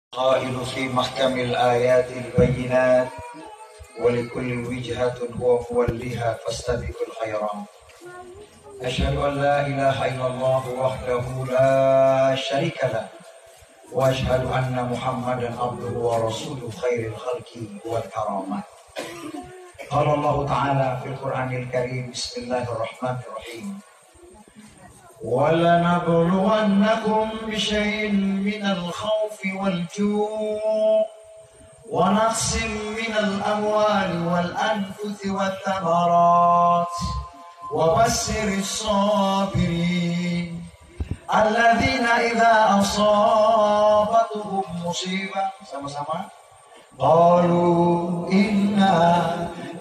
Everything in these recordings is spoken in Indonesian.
قائل في محكم الآيات البينات ولكل وجهة هو موليها فاستبقوا الخيرات. أشهد أن لا إله إلا الله وحده لا شريك له وأشهد أن محمدا عبده ورسوله خير الخلق والكرامات. قال الله تعالى في القرآن الكريم بسم الله الرحمن الرحيم وَلَنَبْلُوَنَّكُمْ بِشَيْءٍ مِّنَ الْخَوْفِ وَالْجُوعِ وَنَقْصٍ مِّنَ الْأَمْوَالِ وَالْأَنفُسِ وَالثَّمَرَاتِ وَبَشِّرِ الصَّابِرِينَ الَّذِينَ إِذَا أَصَابَتْهُمْ مُصِيبَةٌ sama-sama قَالُوا إِنَّا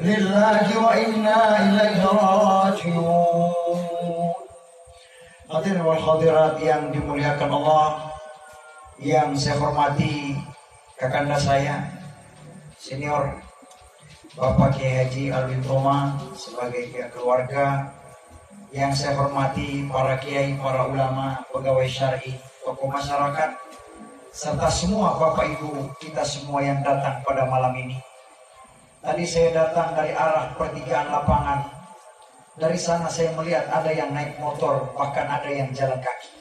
لِلَّهِ وَإِنَّا إِلَيْهِ رَاجِعُونَ. Hadirin wal hadirat yang dimuliakan Allah, yang saya hormati kakanda saya senior Bapak Kiai Haji Alwin Roma sebagai pihak keluarga, yang saya hormati para kiai, para ulama, pegawai syar'i, tokoh masyarakat, serta semua Bapak Ibu kita semua yang datang pada malam ini. Tadi saya datang dari arah pertigaan lapangan. Dari sana saya melihat ada yang naik motor, bahkan ada yang jalan kaki.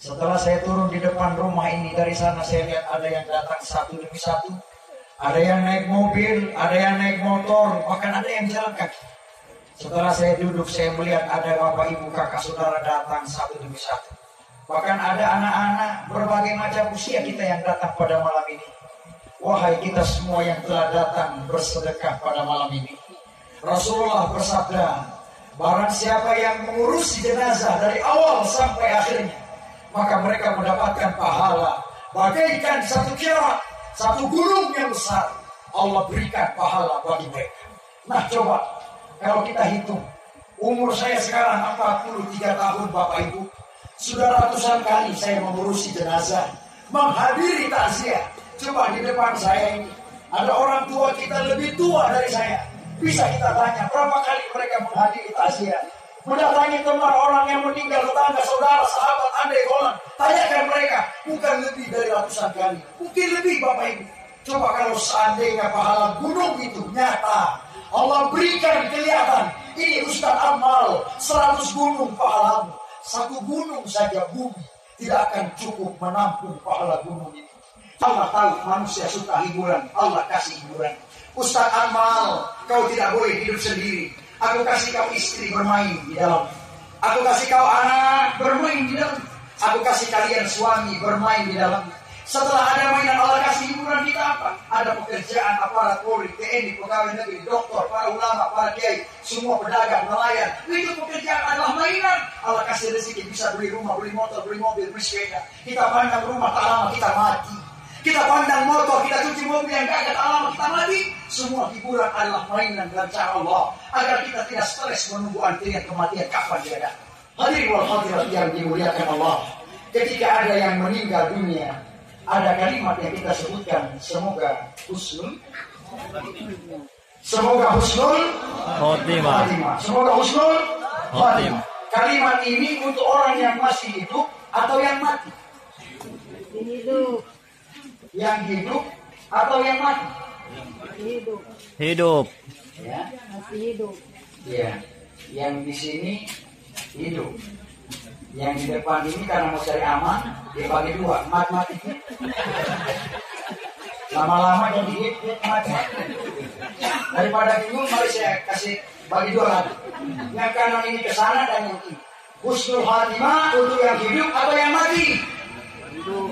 Setelah saya turun di depan rumah ini, dari sana saya lihat ada yang datang satu demi satu. Ada yang naik mobil, ada yang naik motor, bahkan ada yang jalan kaki. Setelah saya duduk, saya melihat ada bapak ibu kakak saudara datang satu demi satu. Bahkan ada anak-anak berbagai macam usia kita yang datang pada malam ini. Wahai kita semua yang telah datang bersedekah pada malam ini, Rasulullah bersabda, barang siapa yang mengurusi jenazah dari awal sampai akhirnya, maka mereka mendapatkan pahala bagaikan satu kira, satu gunung yang besar. Allah berikan pahala bagi mereka. Nah coba, kalau kita hitung, umur saya sekarang 43 tahun Bapak Ibu, sudah ratusan kali saya mengurusi jenazah, menghadiri takziah. Coba di depan saya ini, ada orang tua kita lebih tua dari saya. Bisa kita tanya berapa kali mereka menghadiri takziah, mendatangi tempat orang yang meninggal, tetangga, saudara, sahabat, andai golongan. Tanyakan mereka, bukan lebih dari ratusan kali, mungkin lebih Bapak Ibu. Coba kalau seandainya pahala gunung itu nyata, Allah berikan kelihatan, ini Ustaz Amal 100 gunung pahalamu. Satu gunung saja bumi tidak akan cukup menampung pahala gunung itu. Allah tahu manusia suka hiburan, Allah kasih hiburan. Ustaz Amal, kau tidak boleh hidup sendiri. Aku kasih kau istri bermain di dalam. Aku kasih kau anak bermain di dalam. Aku kasih kalian suami bermain di dalam. Setelah ada mainan, Allah kasih hiburan kita apa? Ada pekerjaan aparat Polri, TNI, pegawai negeri, dokter, para ulama, para kiai, semua pedagang, nelayan. Itu pekerjaan adalah mainan. Allah kasih rezeki, bisa beli rumah, beli motor, beli mobil, beli sepeda. Kita pandang rumah, tak lama kita mati. Kita pandang motor, kita cuci mobil yang gagal, lama kita mati. Semua hiburan adalah mainan dalam cara Allah, agar kita tidak stres menunggu antrian kematian kapan dia datang. Hadirin wal hadirat yang dimuliakan Allah, ketika ada yang meninggal dunia, ada kalimat yang kita sebutkan, semoga husnul khotimah. Semoga husnul khotimah. Kalimat ini untuk orang yang masih hidup atau yang mati? Hidup. Yang hidup atau yang mati? Hidup. Ya, masih hidup. ya. Yang di sini hidup. Yang di depan ini karena mau cari aman, dia bagi dua, mati. Lama-lama jadi hit mati. Daripada bingung, mari saya kasih bagi dua lagi. Yang kanan ini ke sana dan yang ini. Husnul khatimah untuk yang hidup atau yang mati? Hidup.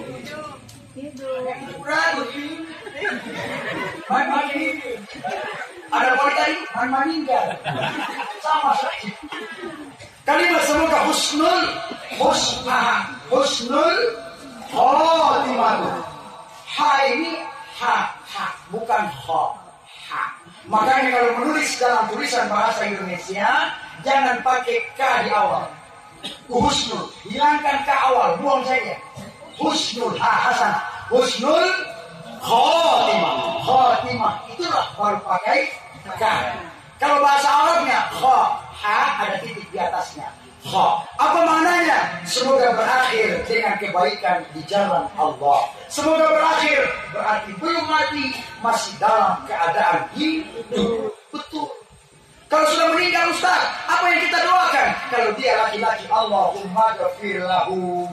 Mati. Ada poin tadi, meninggal. Sama saja. Kalimat semoga husnul khotimah. Ha ini ha, bukan ha. Makanya kalau menulis dalam tulisan bahasa Indonesia, jangan pakai k di awal. Husnul, hilangkan k awal, buang saja. Husnul hasan, husnul khotimah itulah baru pakai k. Kalau bahasa Arabnya ha ada titik di atasnya. Apa maknanya? Semoga berakhir dengan kebaikan di jalan Allah. Semoga berakhir berarti belum mati, masih dalam keadaan hidup. Betul. Kalau sudah meninggal Ustaz, apa yang kita doakan? Kalau dia laki-laki, Allahumma ghafir lahu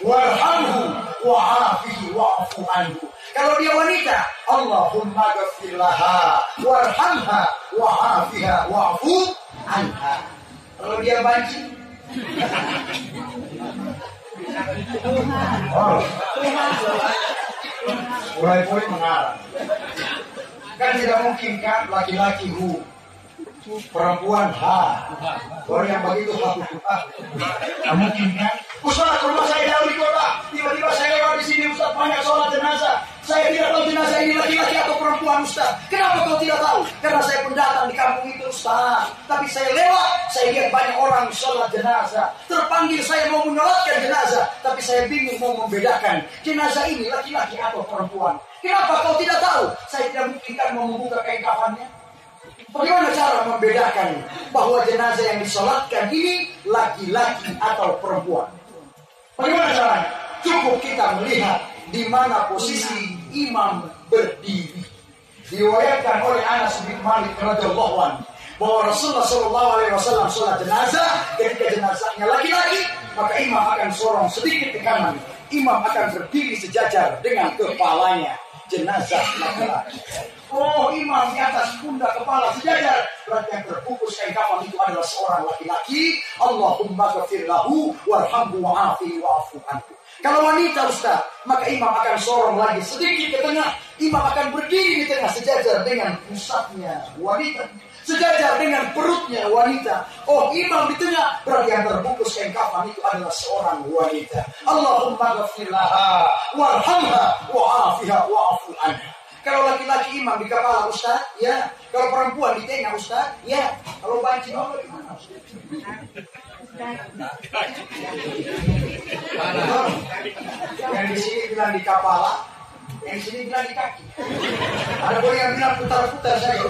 warhamhu wa'afihi wa'fu anhu. Kalau dia wanita, Allahumma ghafir laha warhamha wa'afiha wa'fu anha. Kalau dia banci, mulai mengarang. Kan tidak mungkin kan laki-laki perempuan orang yang begitu tidak mungkin kan. Ustaz, rumah saya jauh di kota, tiba-tiba saya lewat di sini Ustaz, banyak sholat jenazah. Saya tidak tahu jenazah ini laki-laki atau perempuan Ustaz. Kenapa kau tidak tahu? Karena saya pendatang di kampung itu Ustaz. Tapi saya lewat, saya lihat banyak orang sholat jenazah. Terpanggil saya mau menyolatkan jenazah, tapi saya bingung mau membedakan jenazah ini laki-laki atau perempuan. Kenapa kau tidak tahu? Saya tidak mungkin kan mau membuka kain kafannya. Bagaimana cara membedakan bahwa jenazah yang disolatkan ini laki-laki atau perempuan? Bagaimana caranya? Cukup kita melihat di mana posisi imam berdiri. Diriwayatkan oleh Anas bin Malik radhiyallahu anhu bahwa Rasulullah SAW sholat jenazah, ketika jenazahnya laki-laki, maka imam akan sorong sedikit ke kanan. Imam akan berdiri sejajar dengan kepalanya. Jenazah laki-laki. Oh, imam di atas pundak kepala sejajar, berarti yang terbungkus kain kafan itu adalah seorang laki-laki. Allahumma ghafir lahu warhamhu wa'afihi wa'fu anhu. Kalau wanita Ustaz, maka imam akan sorong lagi sedikit ke tengah. Imam akan berdiri di tengah sejajar dengan pusatnya wanita, sejajar dengan perutnya wanita. Oh, imam di tengah, berarti yang terbungkus kain kafan itu adalah seorang wanita. Allahumma ghafir laha warhamha wa'afiha wa'fu anha. Kalau laki-laki imam di kepala Ustaz, ya. Kalau perempuan di tengah Ustaz, ya. Kalau banci Allah di mana Ustaz? Yang di sini bilang di kepala, yang di sini bilang di kaki. Ada boleh yang bilang putar-putar saya.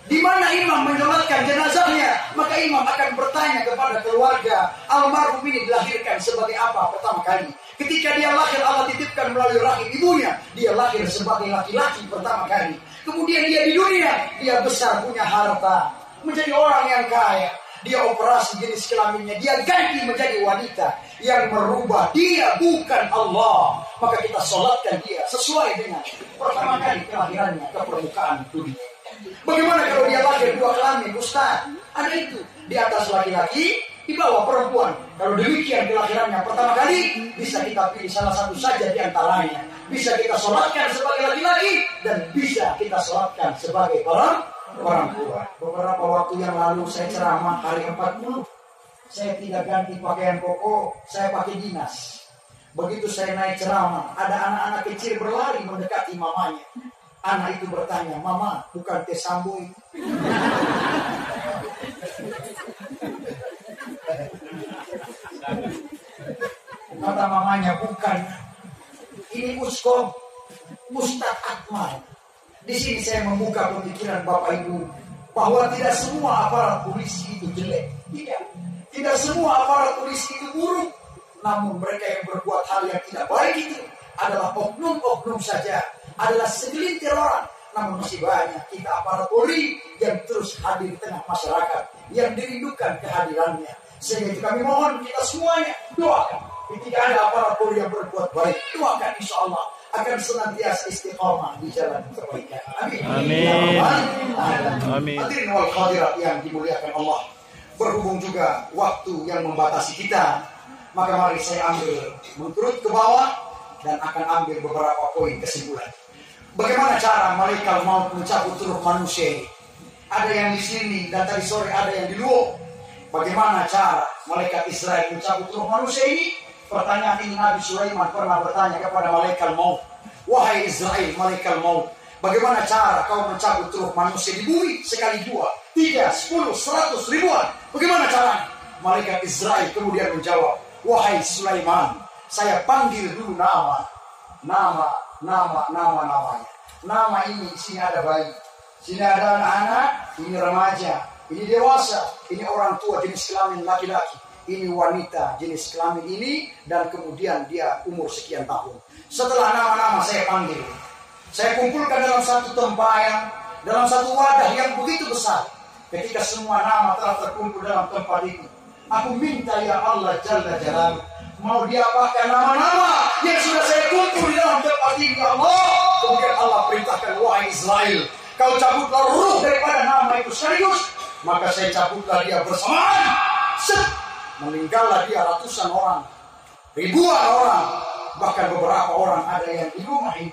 Di mana imam menyolatkan jenazahnya, maka imam akan bertanya kepada keluarga, almarhum ini dilahirkan sebagai apa pertama kali. Ketika dia lahir, Allah titipkan melalui rahim ibunya, dia lahir sebagai laki-laki pertama kali. Kemudian dia di dunia, dia besar, punya harta, menjadi orang yang kaya. Dia operasi jenis kelaminnya, dia ganti menjadi wanita yang merubah dia, bukan Allah. Maka kita sholatkan dia sesuai dengan pertama kali kelahirannya ke permukaan dunia. Bagaimana kalau dia lahir dua kelamin Ustaz? Ada itu, di atas laki-laki, di bawah perempuan. Kalau demikian kelahirannya pertama kali, bisa kita pilih salah satu saja di antaranya. Bisa kita sholatkan sebagai laki-laki, dan bisa kita sholatkan sebagai perempuan. Beberapa waktu yang lalu saya ceramah hari 40. Saya tidak ganti pakaian koko, saya pakai dinas. Begitu saya naik ceramah, ada anak-anak kecil berlari mendekati mamanya. Anak itu bertanya, "Mama, bukan Teh Sambo itu?" Kata mamanya, "Bukan. Ini Ustadz Akmal." Di sini saya membuka pemikiran Bapak Ibu bahwa tidak semua aparat polisi itu jelek. Tidak semua aparat polisi itu buruk. Namun mereka yang berbuat hal yang tidak baik itu adalah oknum-oknum saja. Adalah segelintir orang. Namun masih banyak kita aparat Polri yang terus hadir di tengah masyarakat, yang dirindukan kehadirannya. Sehingga itu kami mohon kita semuanya doakan. Ketika ada aparat Polri yang berbuat baik, doakan insya Allah akan senantiasa istiqamah di jalan kebaikan. Amin. Amin. Amin. Hadirin wal hadirat yang dimuliakan Allah. Berhubung juga waktu yang membatasi kita, maka mari saya ambil menurut ke bawah dan akan ambil beberapa poin kesimpulan. Bagaimana cara malaikat maut mencabut ruh manusia ini? Ada yang di sini dan tadi sore ada yang di luar. Bagaimana cara malaikat Israel mencabut ruh manusia ini? Pertanyaan ini Nabi Sulaiman pernah bertanya kepada malaikat maut. Wahai Israel, malaikat maut, bagaimana cara kau mencabut ruh manusia di bumi sekali 2, 3, 10, 100, ribuan? Bagaimana caranya? Malaikat Israel kemudian menjawab, wahai Sulaiman, saya panggil dulu namanya. Nama ini, sini ada bayi, sini ada anak-anak, ini remaja, ini dewasa, ini orang tua jenis kelamin laki-laki, ini wanita jenis kelamin ini, dan kemudian dia umur sekian tahun. Setelah nama-nama saya panggil, saya kumpulkan dalam satu tempayan, dalam satu wadah yang begitu besar. Ketika semua nama telah terkumpul dalam tempat itu, aku minta ya Allah Jalla Jalaluhu, mau diapakan nama-nama yang sudah saya kumpul di dalam tempat ini ya Allah. Kemudian Allah perintahkan, wahai Israel, kau cabutlah ruh daripada nama itu sekaligus. Maka saya cabutlah dia bersamaan. Meninggallah dia ratusan orang, ribuan orang, bahkan beberapa orang ada yang di rumah ini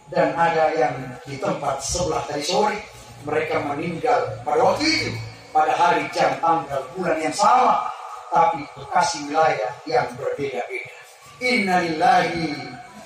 dan ada yang di tempat sebelah tadi sore. Mereka meninggal pada waktu itu, pada hari, jam, tanggal, bulan yang sama, tapi lokasi wilayah yang berbeda-beda. Inna lillahi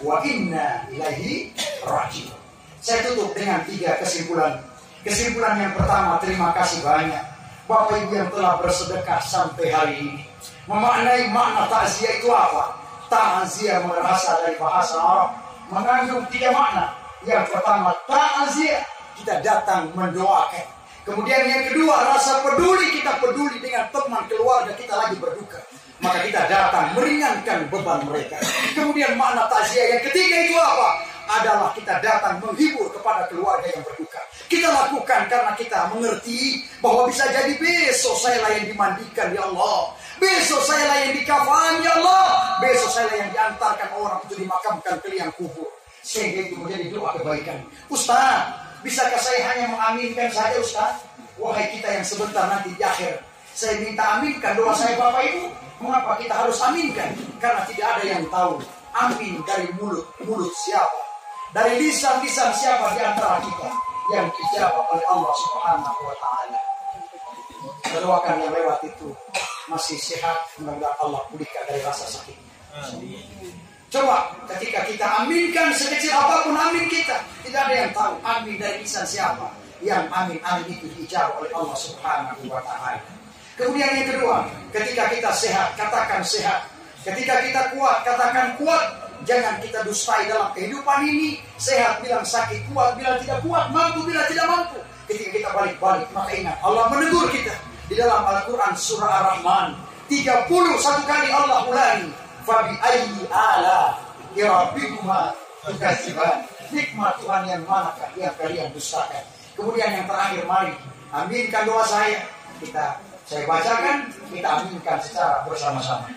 wa inna ilaihi raji'un. Saya tutup dengan 3 kesimpulan. Kesimpulan yang pertama, terima kasih banyak Bapak Ibu yang telah bersedekah sampai hari ini. Memaknai makna takziah itu apa? Takziah berasal dari bahasa Arab, mengandung 3 makna. Yang pertama, takziah, kita datang mendoakan. Kemudian yang kedua, rasa peduli, kita peduli dengan teman keluarga kita lagi berduka, maka kita datang meringankan beban mereka. Kemudian makna takziah yang ketiga itu apa? Adalah kita datang menghibur kepada keluarga yang berduka. Kita lakukan karena kita mengerti bahwa bisa jadi besok saya lah yang dimandikan ya Allah, besok saya lah yang dikafan ya Allah, besok saya lah yang diantarkan orang untuk dimakamkan ke liang kubur. Sehingga itu menjadi doa kebaikan. Ustaz, bisakah saya hanya mengaminkan saja Ustaz? Wahai kita yang sebentar nanti di akhir, saya minta aminkan doa saya Bapak Ibu. Mengapa kita harus aminkan? Karena tidak ada yang tahu amin dari mulut siapa, dari lisan siapa di antara kita yang dijawab oleh Allah Subhanahu wa Ta'ala. Doakan yang lewat itu masih sehat, mudah-mudahan Allah pulihkan dari rasa sakit. Coba ketika kita aminkan sekecil apapun amin kita, tidak ada yang tahu amin dari lisan siapa. Yang amin itu dijawab oleh Allah Subhanahu wa Ta'ala. Kemudian yang kedua, ketika kita sehat, katakan sehat. Ketika kita kuat, katakan kuat. Jangan kita dustai dalam kehidupan ini. Sehat bilang sakit, kuat bilang tidak kuat, mampu bilang tidak mampu. Ketika kita balik-balik, maka ingat Allah menegur kita di dalam Al-Quran surah Ar-Rahman 31 kali Allah ulangi, fabi ayyi ala rabbikuma tukadziban. Nikmat Tuhan yang manakah yang kalian dustakan? Kemudian yang terakhir, mari aminkan doa saya. Saya bacakan, kita aminkan secara bersama-sama.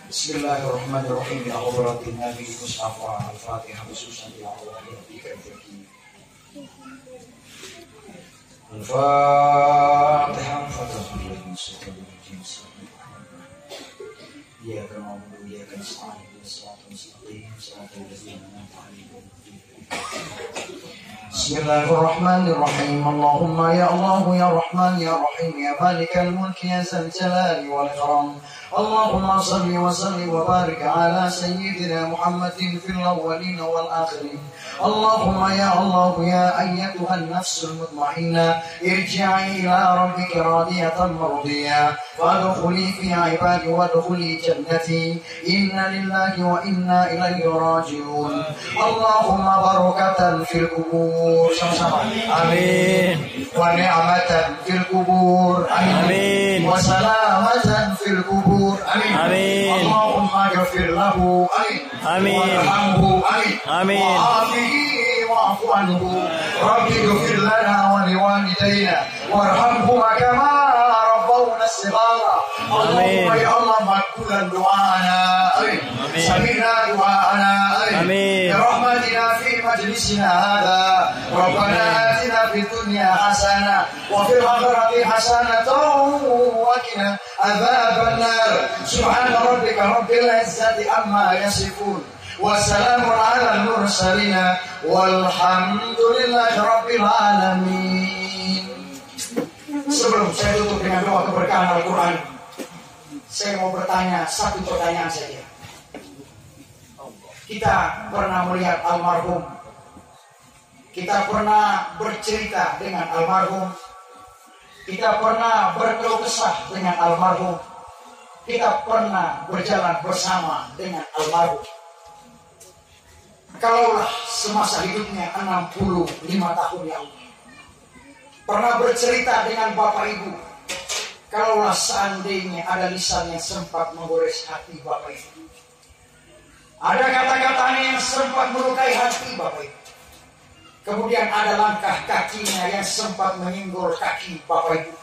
Bismillahirrahmanirrahim. Ya Allah, Nabi Mustafa Al-Fatihah khususan ya Allah ya bika al-Fatihah. Al-Fatihah. Ya kana na'budu wa iyyaka nasta'in. Shiratal mustaqim, shiratal ladzina an'amta 'alaihim. Bismillahirrahmanirrahim. Allahumma ya Allah ya Rahman ya Rahim ya Malikal Mulk ya Dzal Jalali wal Ikram. Allahumma salli wa sallim wa barik ala sayyidina Muhammadin fil awwalin wal akhirin. Allahumma ya Allah ya ayyatuhan nafsul mutmainnah irji'i ila rabbika radiyatan mardiyah wadkhuli fi ibadi wadkhuli jannati. Inna lillahi wa inna ilaihi raji'un. Allahumma barakatan fil kubur. Sama-sama. Amin. Wa ni'matan fil kubur. Amin. Wa salamatan fil kubur. Amin. Allahumma ghafir lahu. Amin. Warhamhu. Amin. Wa'afihi wa'fu anhu. Rabbi ghafir lana wa liwalidayna warhamhuma kama rabbawna shighara. Allahumma ya Allah makbulan du'ana. Amin. Sami'na du'ana. Amin. Ya rahmatina fi majlisina hadha. Rabbana atina fid dunya hasanah wa fil akhirati hasanatan wa qina adzaban nar. Subhana rabbika rabbil izzati amma yasifun wa salamun 'alal mursalin walhamdulillahi rabbil alamin. Sebelum saya tutup dengan doa keberkahan Al-Quran, saya mau bertanya satu pertanyaan saja. Kita pernah melihat almarhum, kita pernah bercerita dengan almarhum, kita pernah berkeluh kesah dengan almarhum, kita pernah berjalan bersama dengan almarhum. Kalaulah semasa hidupnya 65 tahun ya Allah, pernah bercerita dengan Bapak Ibu, Kalaulah seandainya ada lisan yang sempat menggores hati Bapak Ibu, ada kata-katanya yang sempat melukai hati Bapak Ibu, kemudian ada langkah kakinya yang sempat menyinggol kaki Bapak Ibu,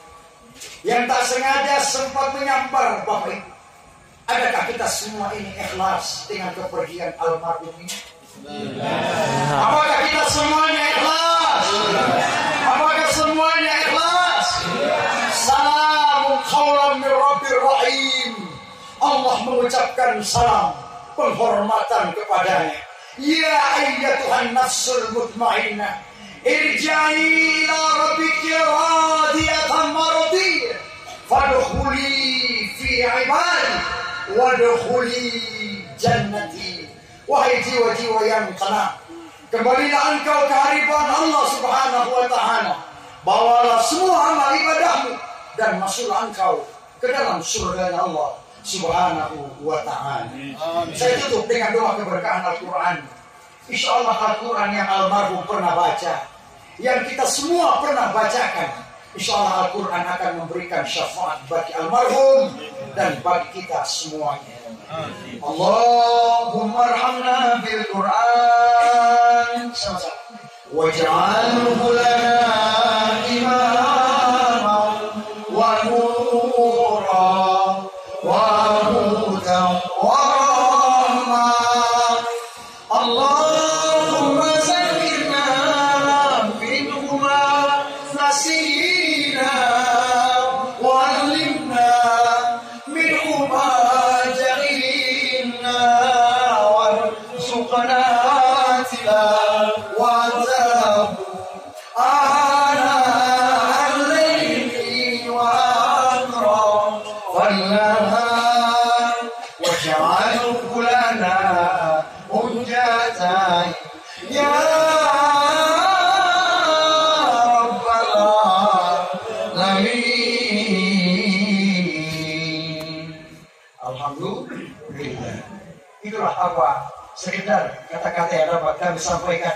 yang tak sengaja sempat menyampar Bapak Ibu, adakah kita semua ini ikhlas dengan kepergian almarhum ini? Apakah kita semuanya ikhlas? Apakah semuanya ikhlas? Salamun qaulan min Rabbir Rahim. Allah mengucapkan salam penghormatan kepadanya. Ya ayyatuhan nafsul mutmainnah, irja'i ila rabbiki radiyatan mardiyah, fadkhuli fi ibadi wadkhuli jannati. Wahai jiwa-jiwa yang tenang, kembalilah engkau ke hadirat Allah Subhanahu wa ta'ala. Bawalah semua amal ibadahmu dan masuklah engkau ke dalam surga Allah Subhanahu wa ta'ala. Saya tutup dengan doa keberkahan Al-Quran. Insya Allah Al-Quran yang almarhum pernah baca, yang kita semua pernah bacakan, insya Allah Al-Quran akan memberikan syafaat bagi almarhum dan bagi kita semuanya. Allahumma arhamna bil Quran waj'alhu lana imaman wa nuran wa hudan wa rahmah. Allahumma zakkirna minhu ma nasina wa 'allimna minhu ma Itulah apa sekedar kata-kata yang dapat kami sampaikan.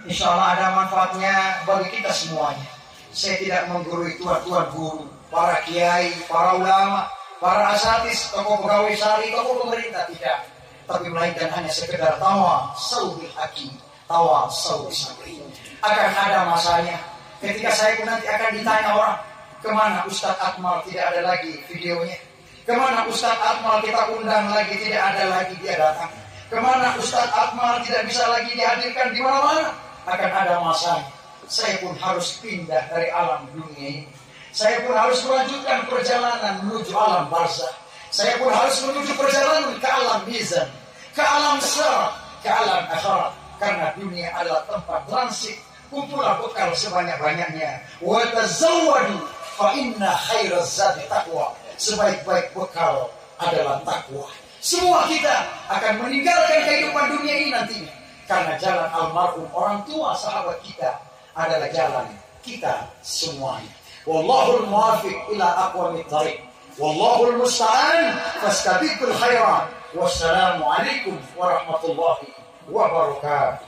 Insya Allah ada manfaatnya bagi kita semuanya. Saya tidak menggurui tuan-tuan guru, para kiai, para ulama, para asatis, tokoh pegawai syari, tokoh pemerintah, tidak. Tapi melainkan hanya sekedar tawa saubil hakim, tawa saubil sabri. Akan ada masanya ketika saya pun nanti akan ditanya orang, kemana Ustadz Akmal, tidak ada lagi videonya. Kemana Ustadz Akmal kita undang lagi, tidak ada lagi dia datang. Kemana Ustadz Akmal tidak bisa lagi dihadirkan di mana-mana. Akan ada masanya saya pun harus pindah dari alam dunia ini. Saya pun harus melanjutkan perjalanan menuju alam barzakh. Saya pun harus menuju perjalanan ke alam mizan, ke alam sirat, ke alam akhirat. Karena dunia adalah tempat transit. Kumpulah bekal sebanyak-banyaknya. Wa tazawwadu fa inna khairaz zadi taqwa. Sebaik-baik bekal adalah takwa. Semua kita akan meninggalkan kehidupan dunia ini nantinya, karena jalan almarhum orang tua sahabat kita adalah jalan kita semuanya. Wallahul muwaffiq ila aqwamit thariq. Wallahul musta'an fastabiqul khairat. Wassalamu alaikum warahmatullahi wabarakatuh.